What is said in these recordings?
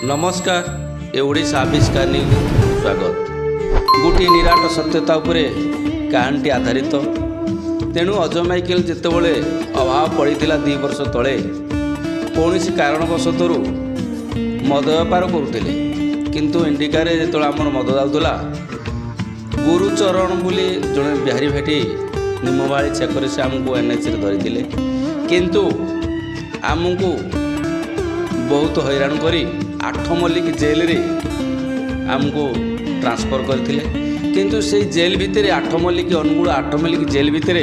नमस्कार ए ओडिशा आविष्कार न्यूज स्वागत। गोटे निराट सत्यता उपरे कहानी आधारित। तेणु अजय माइकेल जितेबाला अभाव पड़ा 2 वर्ष तले कौन कारणवशत मद बेपार करुले किंतु इंडिकार जो आम मद जाऊला गुरुचरण बोली जड़े बिहारी भाटी निमवाड़ी छेक से आमको एनएच धरी किंतु आमको बहुत हैरान करी आठमल्लिक जेल रे आमको ट्रांसफर करथिले। किंतु से जेल भितर आठमल्लिक अनुगुण आठमल्लिक जेल भितर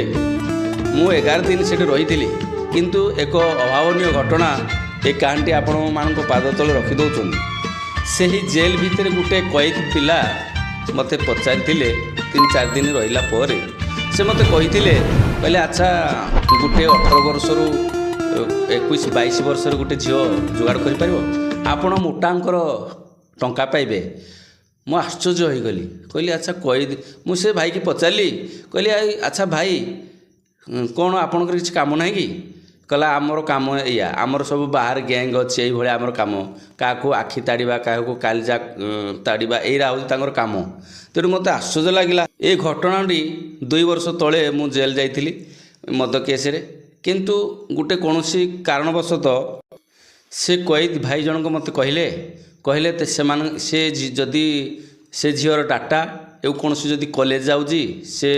मु 11 दिन से रही किंतु एक अभावनीय घटना ए कहानी आपण मानक पाद तले रखी दौरान से ही जेल भितर गोटे कैद पिला मते पचारिथिले 3-4 दिन रहिला पर से मते कहिथिले कहले अच्छा गोटे 18 वर्षरू 21-22 वर्षर गोटे झील जोगाड़ कर आपण मोटांकर टंका पाइबे। मु आश्चर्य हो गली कहली अच्छा कैद मुझे भाई की पचारि कहली अच्छा भाई कौन आपणकर किसी काम ना कि कहला आमर कम या आमर सब बाहर गैंग अच्छे ये आमर कम क्या आखि ताड़ा क्या कालजा ताड़ा यहीरा हूँ कम। तेणु मत आश्चर्य लगे ये घटनाटी 2 वर्ष तले मु जेल जाइली मद केस रे किंतु गोटे कौन कारणवशत से कैद भाई जनक मत कहले से जदि से झीवर डाटा एवं कौन जदि कॉलेज जाऊँगी से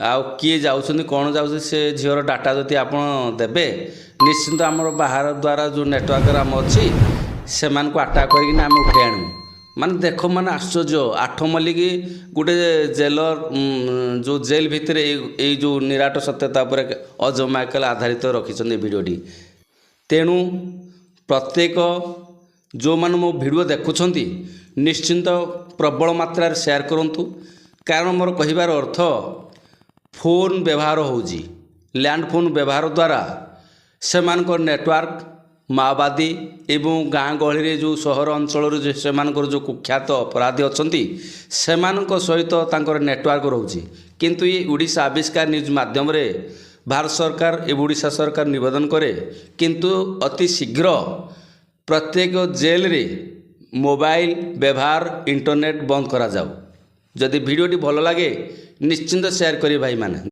आउ किए जाऊँ कौन जाऊँ से झीवर डाटा जदि आप देवे निश्चिंत आम बाहर द्वारा जो नेटवर्क आम अच्छी से आटाक करके आम उठे आणु माने देख माने आश्चर्य 8 मल्लिक गोटे जेलर जो जेल भितर ये जो निराट सत्यता पर अजय माइकेल आधारित रखी भिडियोटी। तेणु प्रत्येक जो मान मो भिडियो देखुंट निश्चिंत प्रबल मात्रा शेयर करूँ कारण मोर कहिबार अर्थ फोन व्यवहार होउजी लैंड फोन व्यवहार द्वारा से नेटवर्क माओवादी एवं गाँ गहली जो सहर अंचल से कुख्यात अपराधी अच्छा से सहित नेटवर्क रोचे किंतु ये ओडिशा आविष्कार न्यूज माध्यम रे भारत सरकार एवं ओडिशा सरकार निवेदन करे किंतु अति शीघ्र प्रत्येक जेल रे मोबाइल व्यवहार इंटरनेट बंद करा जाऊ। जदि वीडियोटी भल लगे निश्चिंत शेयर करिए भाई माने।